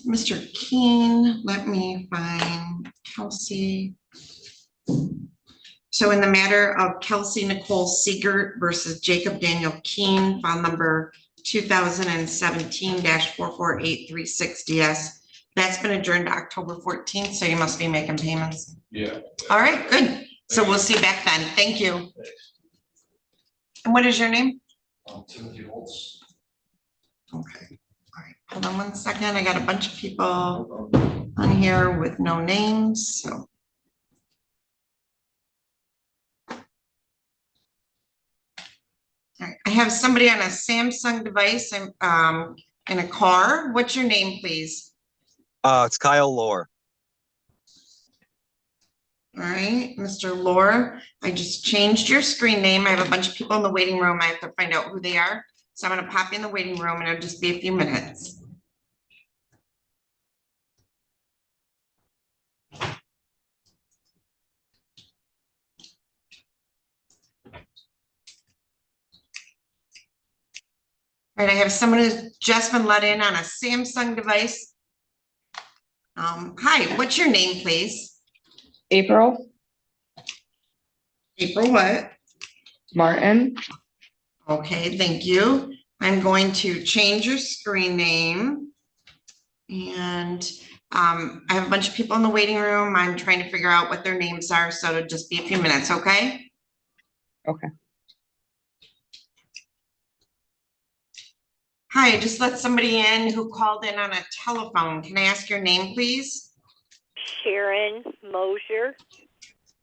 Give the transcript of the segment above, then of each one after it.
Mr. Keen, let me find Kelsey. So in the matter of Kelsey Nicole Siegert versus Jacob Daniel Keen, file number 2017-448360S. That's been adjourned to October 14th, so you must be making payments. Yeah. All right, good. So we'll see you back then. Thank you. Thanks. And what is your name? Timothy Holtz. Okay. All right. Hold on one second. I got a bunch of people on here with no names. So. All right. I have somebody on a Samsung device and in a car. What's your name, please? It's Kyle Lohr. All right, Mr. Lohr, I just changed your screen name. I have a bunch of people in the waiting room. I have to find out who they are. So I'm going to pop in the waiting room and it'll just be a few minutes. All right, I have someone who's just been let in on a Samsung device. Hi, what's your name, please? April April what? Martin. Okay, thank you. I'm going to change your screen name. And I have a bunch of people in the waiting room. I'm trying to figure out what their names are, so it'll just be a few minutes, okay? Okay. Hi, I just let somebody in who called in on a telephone. Can I ask your name, please? Sharon Moser.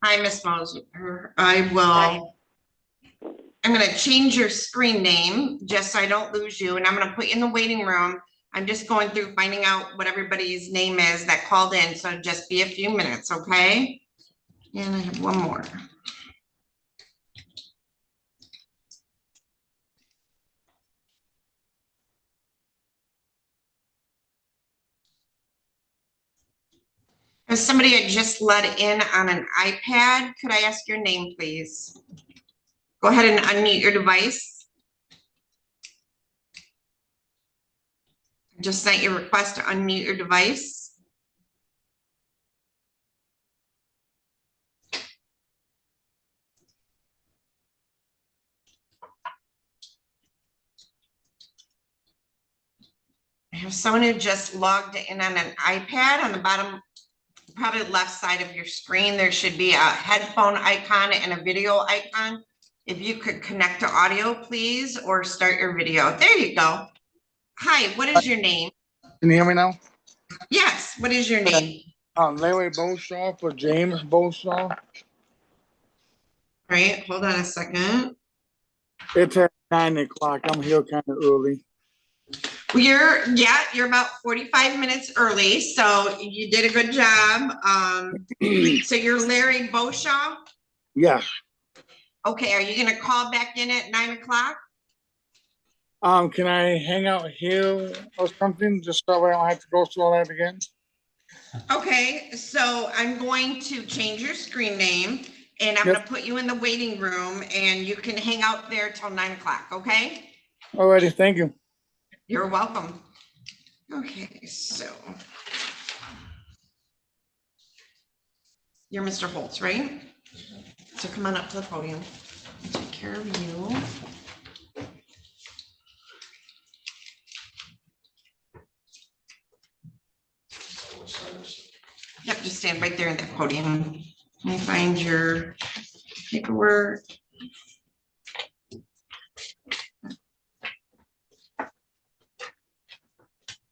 Hi, Miss Moser. I'm going to change your screen name just so I don't lose you. And I'm going to put you in the waiting room. I'm just going through finding out what everybody's name is that called in. So just be a few minutes, okay? And I have one more. If somebody had just let in on an iPad, could I ask your name, please? Go ahead and unmute your device. I just sent your request to unmute your device. I have someone who just logged in on an iPad. On the bottom, probably left side of your screen, there should be a headphone icon and a video icon. If you could connect to audio, please, or start your video. There you go. Hi, what is your name? Can you hear me now? Yes, what is your name? Larry Boshaw for James Boshaw. All right, hold on a second. It's at 9 o'clock. I'm here kind of early. Well, you're about 45 minutes early, so you did a good job. So you're Larry Boshaw? Yes. Okay, are you gonna call back in at 9 o'clock? Can I hang out here or something just so I don't have to go through all that again? Okay, so I'm going to change your screen name and I'm gonna put you in the waiting room and you can hang out there till 9 o'clock, okay? Alrighty, thank you. You're welcome. Okay, so you're Mr. Holtz, right? So come on up to the podium. I'll take care of you. Yep, just stand right there at that podium. Let me find your paperwork.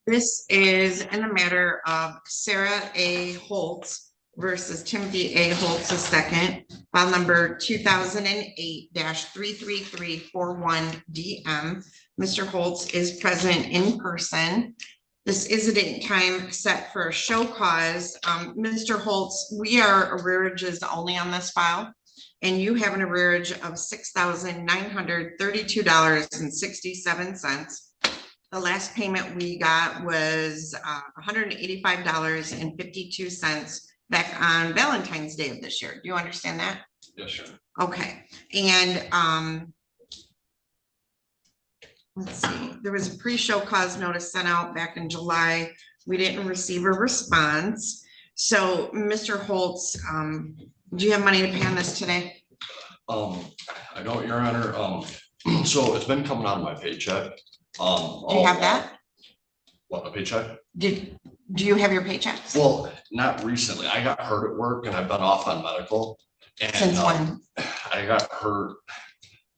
This is in the matter of Sarah A. Holtz versus Timothy A. Holtz II, file number 2008-33341DM. Mr. Holtz is present in person. This is a date and time set for a show cause. Mr. Holtz, we are arrearages only on this file, and you have an arrearage of $6,932.67. The last payment we got was $185.52 back on Valentine's Day of this year. Do you understand that? Yes, sure. Okay, and let's see, there was a pre-show cause notice sent out back in July. We didn't receive a response. So, Mr. Holtz, do you have money to pay on this today? I don't, Your Honor, so it's been coming out of my paycheck. Do you have that? What, a paycheck? Do you have your paychecks? Well, not recently. I got hurt at work and I've been off on medical. And Since when? I got hurt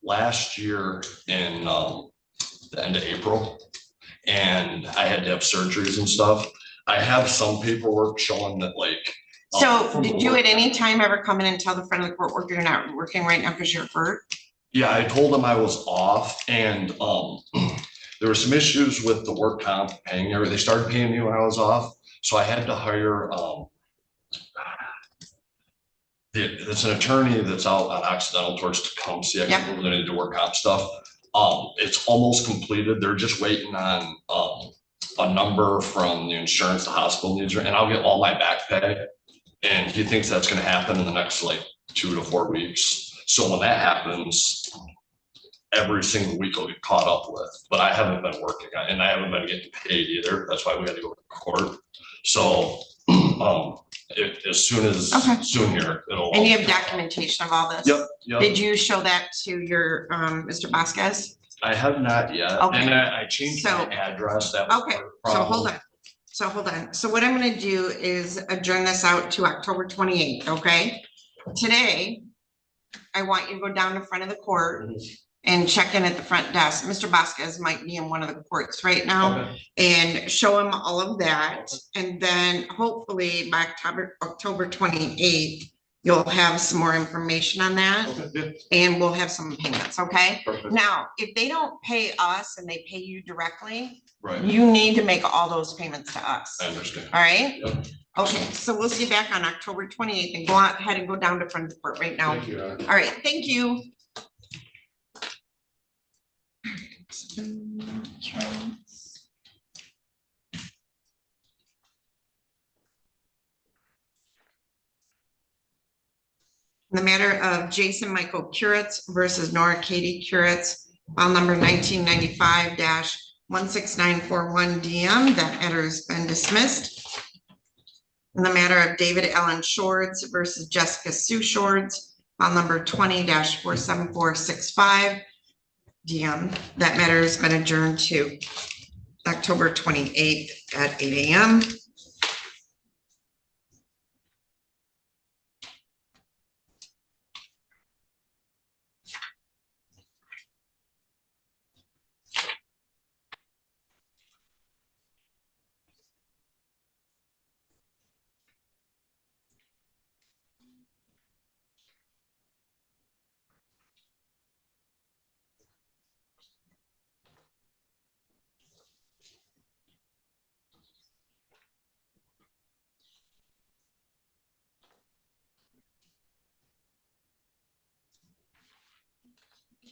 last year in the end of April. And I had to have surgeries and stuff. I have some paperwork showing that like. So from the did you work- at any time ever come in and tell the front of the court worker you're not working right now because you're hurt? Yeah, I told them I was off and there were some issues with the work comp paying her. They started paying me when I was off. So I had to hire it's an attorney that's out on accidental torts to come see I can move into work comp stuff. It's almost completed. They're just waiting on a number from the insurance the hospital needs, and I'll get all my back pay. And he thinks that's gonna happen in the next like 2 to 4 weeks. So when that happens, every single week I'll get caught up with, but I haven't been working on it and I haven't been getting paid either. That's why we had to go to court. So, as soon as, Okay. soon here, it'll. And you have documentation of all this? Yep. Did you show that to your, Mr. Vasquez? I have not yet. Okay. And I changed my So- address. That was Okay, part of the so problem. hold on. So what I'm gonna do is adjourn this out to October 28th, okay? Today, I want you to go down to front of the court and check in at the front desk. Mr. Vasquez might be in one of the courts right now. Okay. And show him all of that. And then hopefully by October 28th, you'll have some more information on that. Okay, yeah, And we'll have some payments, okay? perfect. Now, if they don't pay us and they pay you directly, Right, you need to make all those payments to us, I understand. all right? Yep. Okay, so we'll see you back on October 28th and go out ahead and go down to front of the court right now. Thank you. All right, thank you. The matter of Jason Michael Curitz versus Nora Katie Curitz, file number 1995-16941 DM, that matter has been dismissed. In the matter of David Allen Shorts versus Jessica Sue Shorts, file number 20-47465 DM, that matter has been adjourned to October 28th at 8 AM.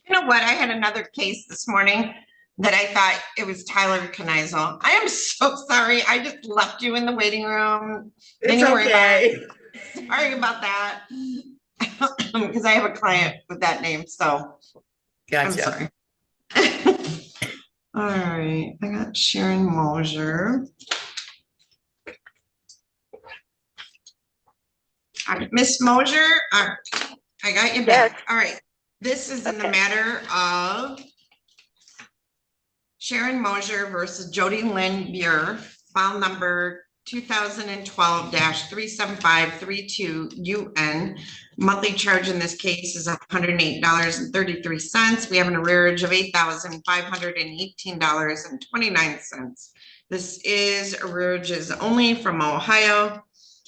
You know what? I had another case this morning that I thought it was Tyler Kneisel. I am so sorry. I just left you in the waiting room. It's Don't worry about okay. it. Sorry about that. Because I have a client with that name, so I'm Gotcha. sorry. All right, I got Sharon Moser. Miss Moser, I got you back. Yes. All right. This is in the Okay. matter of Sharon Moser versus Jody Lynn Muir, file number 2012-37532 UN. Monthly charge in this case is $108.33. We have an arrearage of $8,518.29. This is arrearages only from Ohio,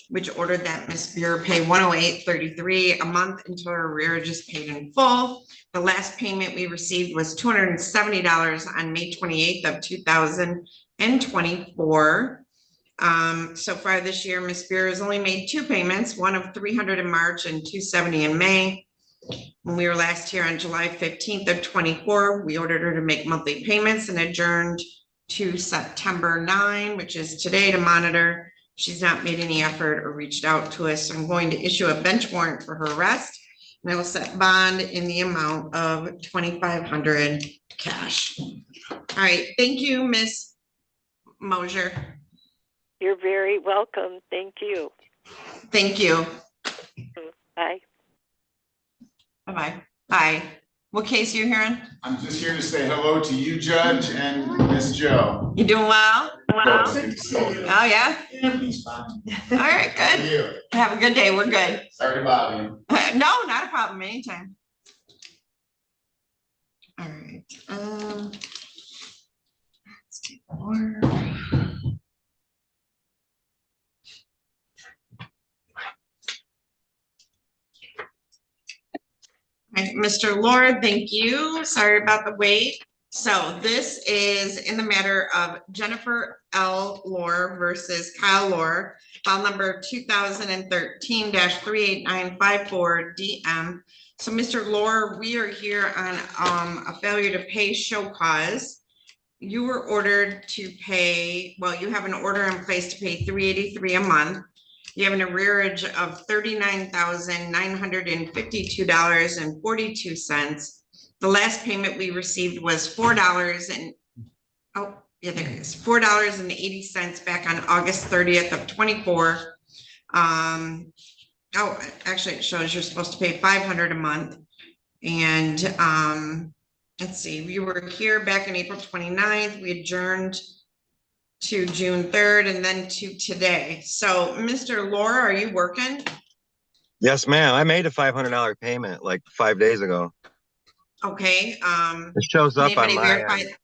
which ordered that Ms. Muir pay $108.33 a month until her arrearage is paid in full. The last payment we received was $270 on May 28th of 2024. So far this year, Ms. Muir has only made 2 payments, one of $300 in March and $270 in May. When we were last here on July 15th of 24, we ordered her to make monthly payments and adjourned to September 9, which is today, to monitor. She's not made any effort or reached out to us. I'm going to issue a bench warrant for her arrest. And I will set bond in the amount of $2,500 cash. All right, thank you, Miss Moser. You're very welcome. Thank you. Thank you. Bye. Bye-bye. Bye. What case are you hearing? I'm just here to say hello to you, Judge, and Miss Joe. You doing well? Well, Oh, yeah? All right, How are good. you? Have a good day. We're good. Sorry to bother you. No, not a problem. Anytime. All right. Let's take more. Right, Mr. Lord, thank you. Sorry about the wait. So this is in the matter of Jennifer L. Lohr versus Kyle Lohr, file number 2013-38954 DM. So Mr. Lohr, we are here on a failure to pay show cause. You were ordered to pay, well, you have an order in place to pay $383 a month. You have an arrearage of $39,952.42. The last payment we received was $4 and, oh, yeah, there it is, $4.80 back on August 30th of 24. Oh, actually it shows you're supposed to pay $500 a month. And let's see, we were here back on April 29th. We adjourned to June 3rd and then to today. So Mr. Lohr, are you working? Yes, ma'am. I made a $500 payment like 5 days ago. Okay. It shows up on Anybody my verify? end.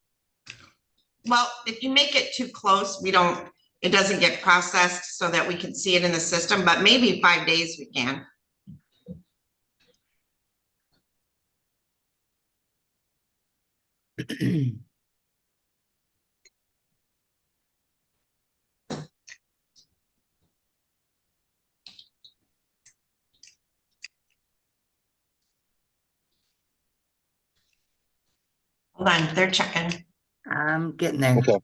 Well, if you make it too close, it doesn't get processed so that we can see it in the system, but maybe 5 days we can. Hold on, they're checking. I'm getting there. Okay.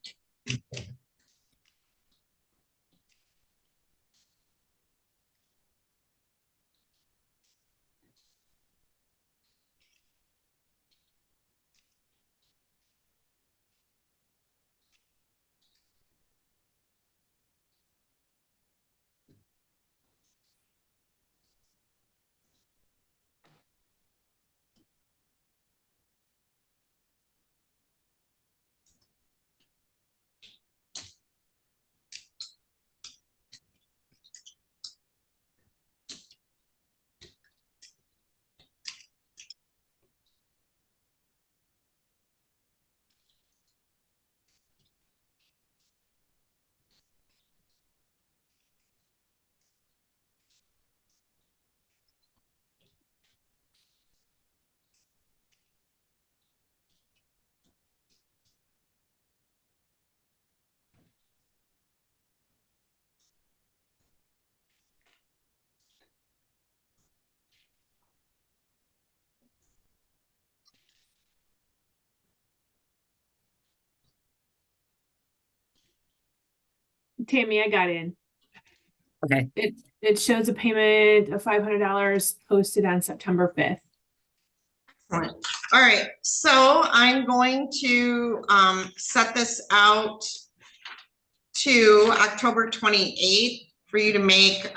Tammy, I got in. Okay. It shows a payment of $500 posted on September 5th. Excellent. All right, so I'm going to set this out to October 28th for you to make.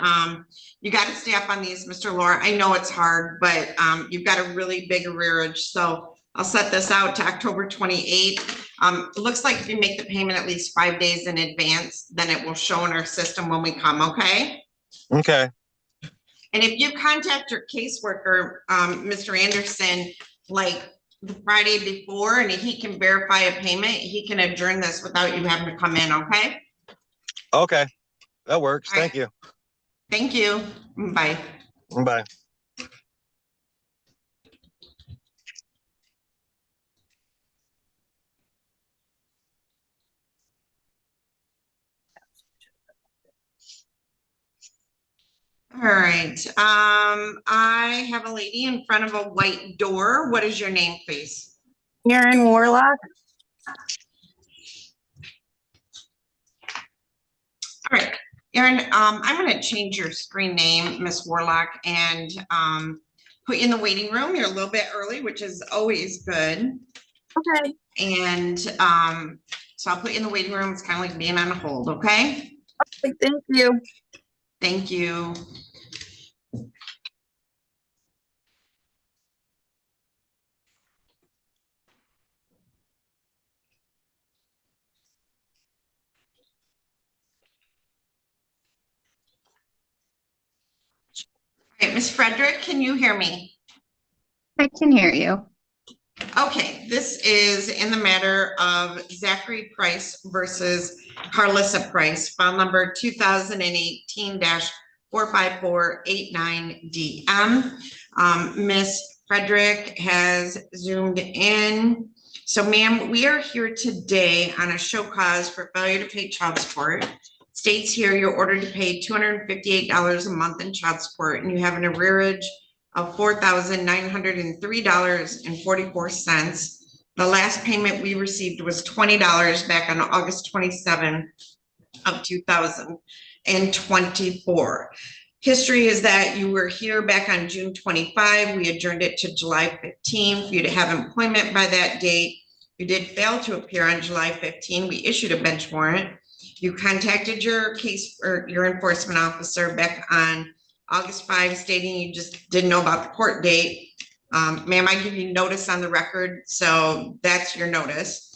You got to stay up on these, Mr. Lohr. I know it's hard, but you've got a really big arrearage. So I'll set this out to October 28th. It looks like if you make the payment at least 5 days in advance, then it will show in our system when we come, okay? Okay. And if you contact your caseworker, Mr. Anderson, like the Friday before, and he can verify a payment, he can adjourn this without you having to come in, okay? Okay. That works. All right. Thank you. Thank you. Bye. Bye. All right. I have a lady in front of a white door. What is your name, please? Aaron Warlock. All right, Erin, I'm going to change your screen name, Miss Warlock, and put you in the waiting room. You're a little bit early, which is always good. Okay. And so I'll put you in the waiting room. It's kind of like being on hold, okay? Thank you. Thank you. All right, Ms. Frederick, can you hear me? I can hear you. Okay, this is in the matter of Zachary Price versus Carlissa Price, file number 2018-45489DM. Ms. Frederick has zoomed in. So ma'am, we are here today on a show cause for failure to pay child support. States here you're ordered to pay $258 a month in child support, and you have an arrearage of $4,903.44. The last payment we received was $20 back on August 27 of 2024. History is that you were here back on June 25. We adjourned it to July 15 for you to have employment by that date. You did fail to appear on July 15. We issued a bench warrant. You contacted your case or your enforcement officer back on August 5, stating you just didn't know about the court date. Ma'am, I give you notice on the record, so that's your notice.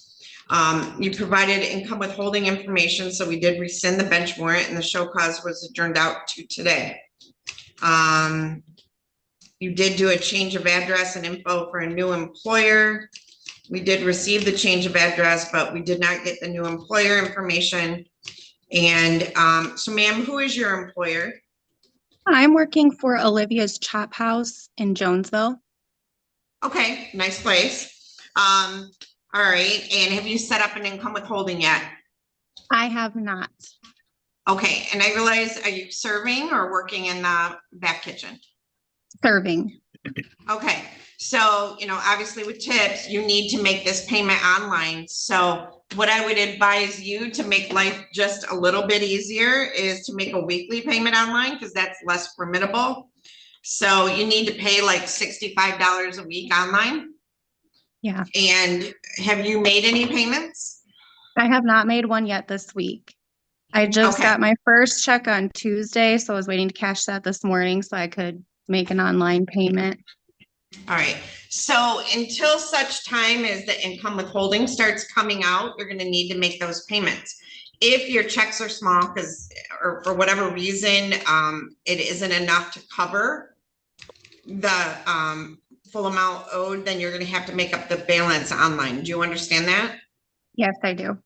You provided income withholding information, so we did rescind the bench warrant, and the show cause was adjourned out to today. You did do a change of address and info for a new employer. We did receive the change of address, but we did not get the new employer information. And so ma'am, who is your employer? I'm working for Olivia's Chop House in Jonesville. Okay, nice place. All right, and have you set up an income withholding yet? I have not. Okay, and I realize, are you serving or working in the back kitchen? Serving. Okay, so, you know, obviously with tips, you need to make this payment online. So what I would advise you to make life just a little bit easier is to make a weekly payment online, because that's less formidable. So you need to pay like $65 a week online. Yeah. And have you made any payments? I have not made one yet this week. I just Okay. got my first check on Tuesday, so I was waiting to cash that this morning so I could make an online payment. All right, so until such time as the income withholding starts coming out, you're gonna need to make those payments. If your checks are small, because, or for whatever reason, it isn't enough to cover the full amount owed, then you're gonna have to make up the balance online. Do you understand that? Yes, I do.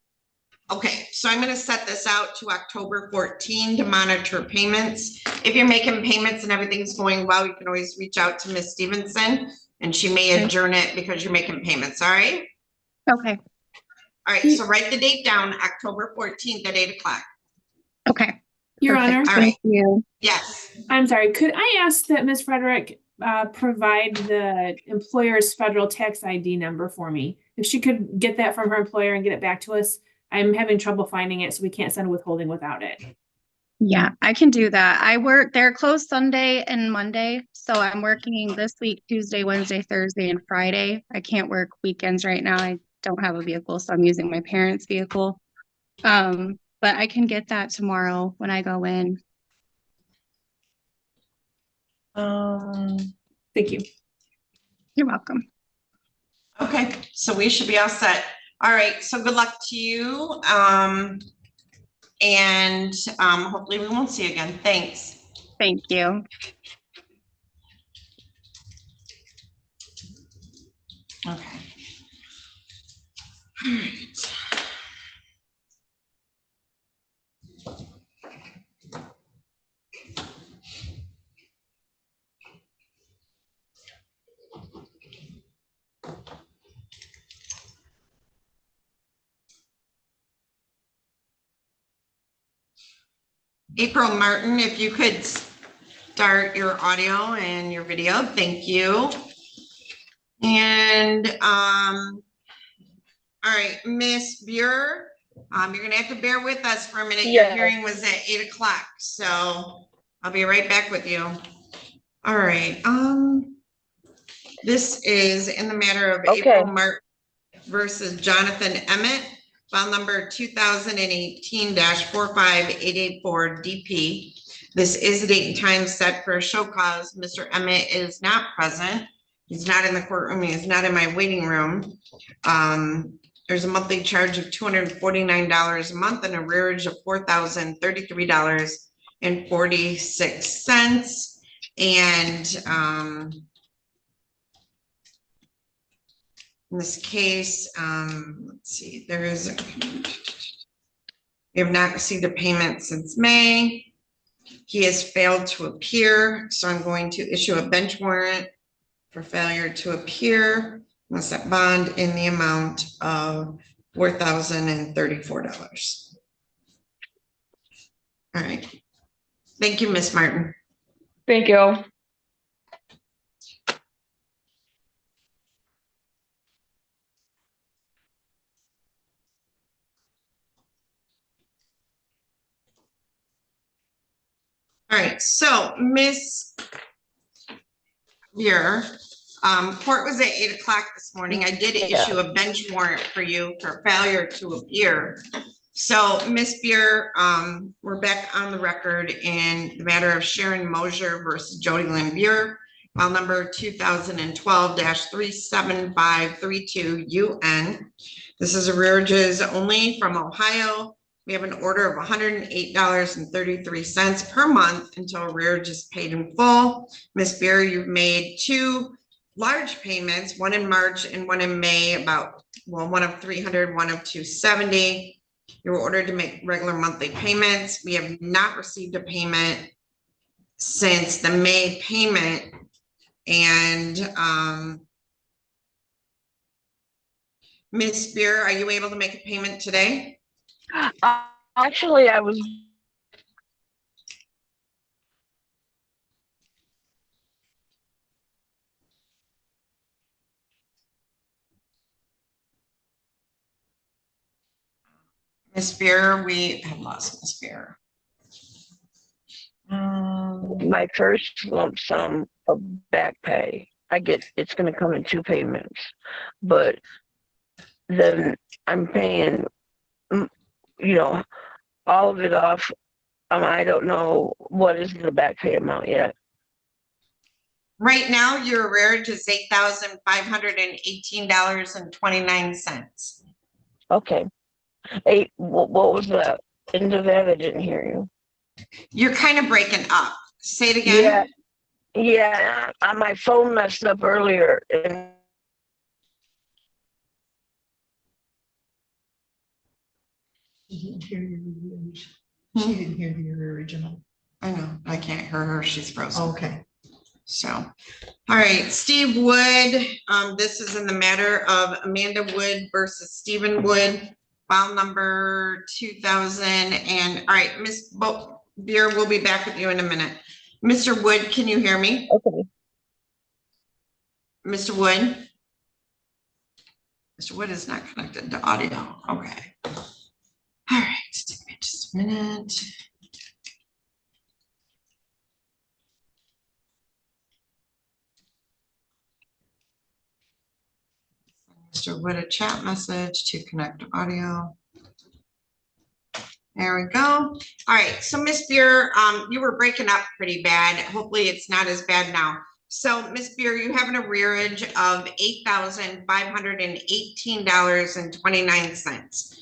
Okay, so I'm gonna set this out to October 14 to monitor payments. If you're making payments and everything's going well, you can always reach out to Ms. Stevenson and she may Okay. adjourn it because you're making payments, all right? Okay. All right, so write the date down, October 14th at 8 o'clock. Okay. Your Perfect. Honor, All right. Thank you. Yes, I'm sorry, could I ask that Ms. Frederick provide the employer's federal tax ID number for me? If she could get that from her employer and get it back to us, I'm having trouble finding it, so we can't send withholding without it. Yeah, I can do that. They're closed Sunday and Monday, so I'm working this week, Tuesday, Wednesday, Thursday, and Friday. I can't work weekends right now. I don't have a vehicle, so I'm using my parents' vehicle. But I can get that tomorrow when I go in. Thank you. You're welcome. okay, so we should be all set. All right, so good luck to you. And hopefully we won't see you again. Thanks. Thank you. Okay. All right. April Martin, if you could start your audio and your video, thank you. And all right, Miss Buer, you're gonna have to bear with us for a minute. Your Yes. hearing was at 8 o'clock, so I'll be right back with you. All right, this is in the matter of Okay. April Martin versus Jonathan Emmett. file number 2018-45884 DP. This is the date and time set for a show cause. Mr. Emmett is not present. He's not in the courtroom. He is not in my waiting room. There's a monthly charge of $249 a month and a rearage of $4,033.46. And in this case, let's see, we have not received a payment since May. He has failed to appear, so I'm going to issue a bench warrant for failure to appear. I'm set bond in the amount of $4,034. All right. Thank you, Ms. Martin. Thank you. All right, so Miss Muir, court was at 8 o'clock this morning. I did issue a bench warrant for you for failure to appear. So Miss Beer, we're back on the record in the matter of Sharon Moser versus Jody Lynn Beer, file number 2012-37532 UN. This is arrearages only from Ohio. We have an order of $108.33 per month until arrearage is paid in full. Miss Beer, you've made 2 large payments, one in March and one in May, one of $300, one of $270. You were ordered to make regular monthly payments. We have not received a payment since the May payment. And Miss Beer, are you able to make a payment today? Actually, I was. Miss Beer, we have lost Miss Beer. My first lump sum of back pay, it's going to come in 2 payments, but then I'm paying, all of it off. I don't know what is the back pay amount yet. Right now, your arrearage is $8,518.29. Okay. What was the end of that? I didn't hear you. You're kind of breaking up. Say it again. Yeah. My phone messed up earlier. And She didn't hear the original. I know. I can't hear her. She's frozen. Okay. So, all right, Steve Wood. This is in the matter of Amanda Wood versus Stephen Wood, file number 2000. And all right, Miss Beer, we'll be back with you in a minute. Mr. Wood, can you hear me? okay. Mr. Wood? Mr. Wood is not connected to audio. Okay. All right, give me just a minute. Mr. Wood, a chat message to connect to audio. There we go. All right, so Miss Beer, you were breaking up pretty bad. Hopefully it's not as bad now. So Miss Beer, you have an arrearage of $8,518.29.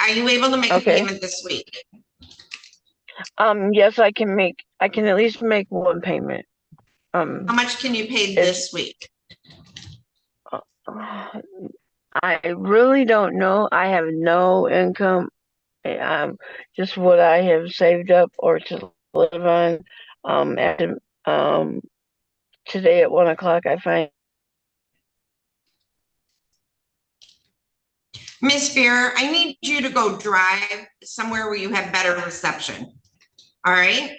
Are you able to make a payment this week? Yes, I can at least make one payment. How much can you pay this week? I really don't know. I have no income. Just what I have saved up or to live on. Today at 1 o'clock, I find. Miss Beer, I need you to go drive somewhere where you have better reception. All right.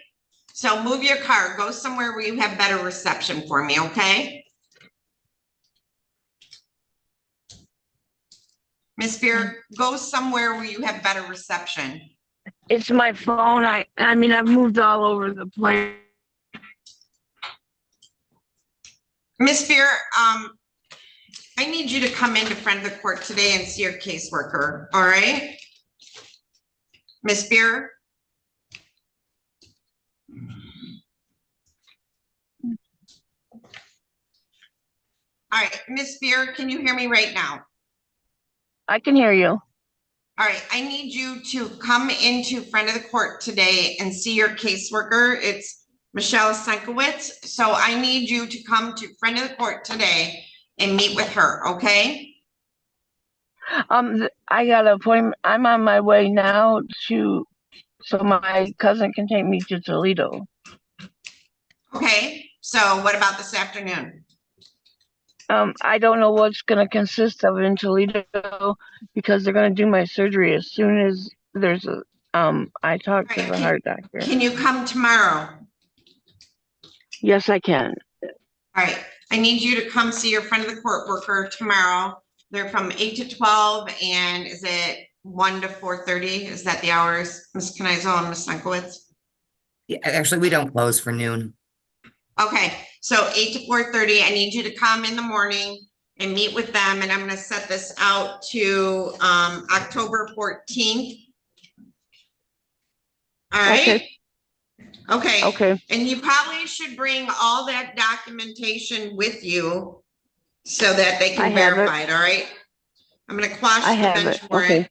So move your car, go somewhere where you have better reception for me. Okay. Miss Beer, go somewhere where you have better reception. It's my phone. I mean, I've moved all over the place. Miss Beer, I need you to come into front of the court today and see your caseworker, all right? Miss Beer? All right, Miss Beer, can you hear me right now? I can hear you. All right, I need you to come into front of the court today and see your caseworker. It's Michelle Senkowitz. So I need you to come to front of the court today and meet with her, okay? I got an appointment. I'm on my way now so my cousin can take me to Toledo. Okay, so what about this afternoon? I don't know what's gonna consist of in Toledo because they're gonna do my surgery as soon as there's a I talked to the heart doctor. Can you come tomorrow? Yes, I can. All right, I need you to come see your friend of the court worker tomorrow. They're from 8 to 12, and is it 1 to 4:30? Is that the hours, Ms. Knizel and Ms. Senkowitz? Yeah, actually, we don't close for noon. Okay, so 8 to 4:30, I need you to come in the morning and meet with them, and I'm gonna set this out to October 14th. All right? Okay. Okay. And you probably should bring all that documentation with you so that they can verify it, all right? I'm gonna quash the bench warrant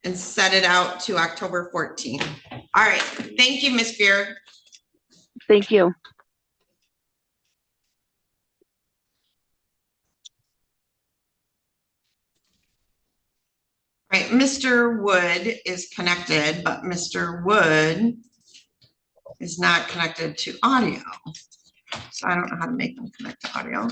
and set it out to October 14th. All right, thank you, Ms. Beer. Thank you. Right, Mr. Wood is connected, but Mr. Wood is not connected to audio. So I don't know how to make them connect to audio.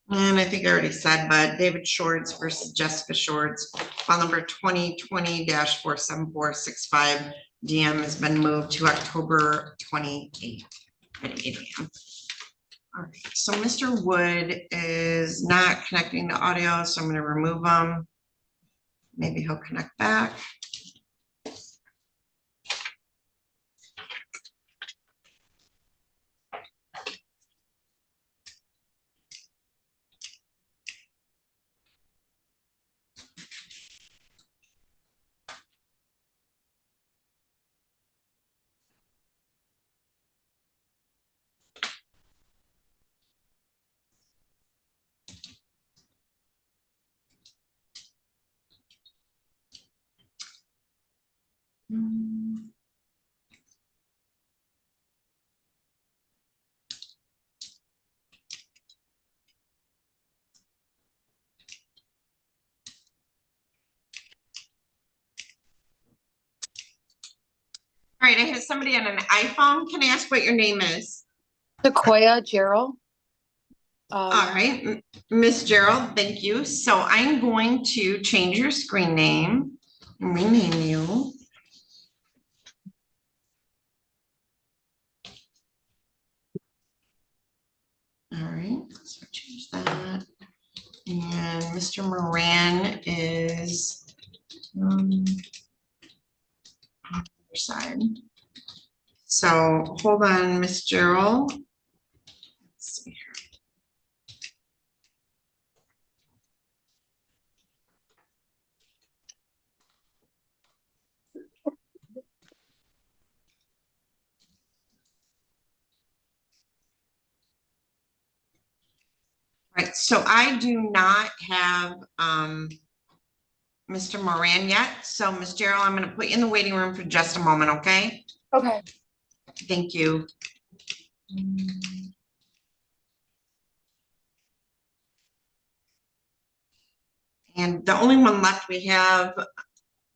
And I think I already said, but David Shorts versus Jessica Shorts, file number 2020-47465, DM has been moved to October 28th at 8 a.m. All right, so Mr. Wood is not connecting to audio, so I'm going to remove him. Maybe he'll connect back. All right, I have somebody on an iPhone. Can I ask what your name is? Sequoia Gerald. All right, Miss Gerald, thank you. So I'm going to change your screen name and rename you. All right, so change that. And Mr. Moran is on the other side. So hold on, Miss Gerald. Let's see here. Right, so I do not have Mr. Moran yet. So Miss Gerald, I'm gonna put you in the waiting room for just a moment, okay? Okay. Thank you. And the only one left we have,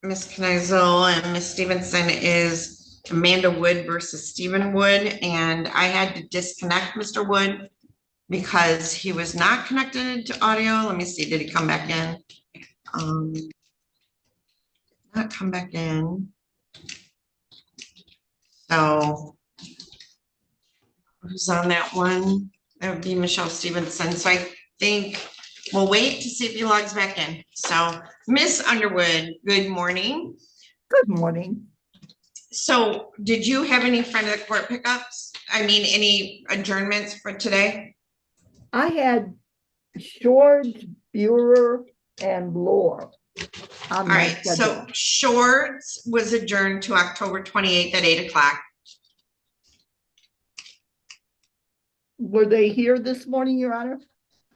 Miss Knizel and Miss Stevenson, is Amanda Wood versus Stephen Wood. And I had to disconnect Mr. Wood because he was not connected to audio. Let me see, did he come back in? Not come back in. So who's on that one? That would be Michelle Stevenson. So I think we'll wait to see if he logs back in. So Miss Underwood, good morning. Good morning. So did you have any friend of the court pickups? I mean, any adjournments for today? I had Shorts, Bureau, and Lohr. All right, so Shorts was adjourned to October 28th at 8 o'clock. Were they here this morning, Your Honor?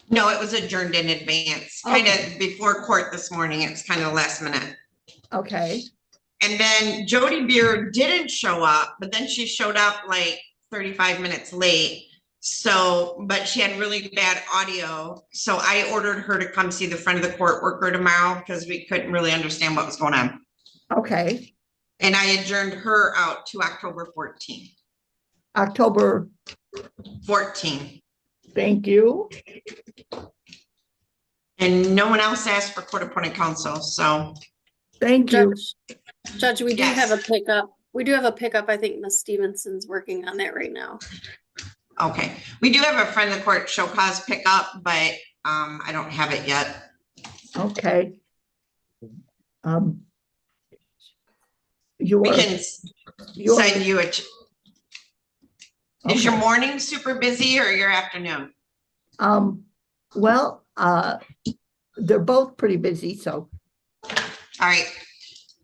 No, it was adjourned in advance, kind of before court this morning. It's kind of last minute. Okay, And then Jody Beer didn't show up, but then she showed up like 35 minutes late. So, but she had really bad audio. So I ordered her to come see the friend of the court worker tomorrow because we couldn't really understand what was going on. okay. And I adjourned her out to October 14th. October, 14th. thank you. And no one else asked for court appointed counsel, so. Thank you. Judge, we do Yes. have a pickup. We do have a pickup. I think Miss Stevenson's working on that right now. Okay, we do have a friend of the court show cause pickup, but I don't have it yet. Okay. You We are, can send you a. Is your morning super busy or your afternoon? well, they're both pretty busy, so, All right.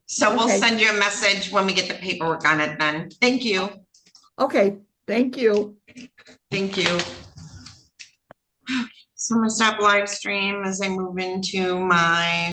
So we'll Okay. send you a message when we get the paperwork on it then. Thank you. okay, thank you. Thank you. So I'm gonna stop live stream as I move into my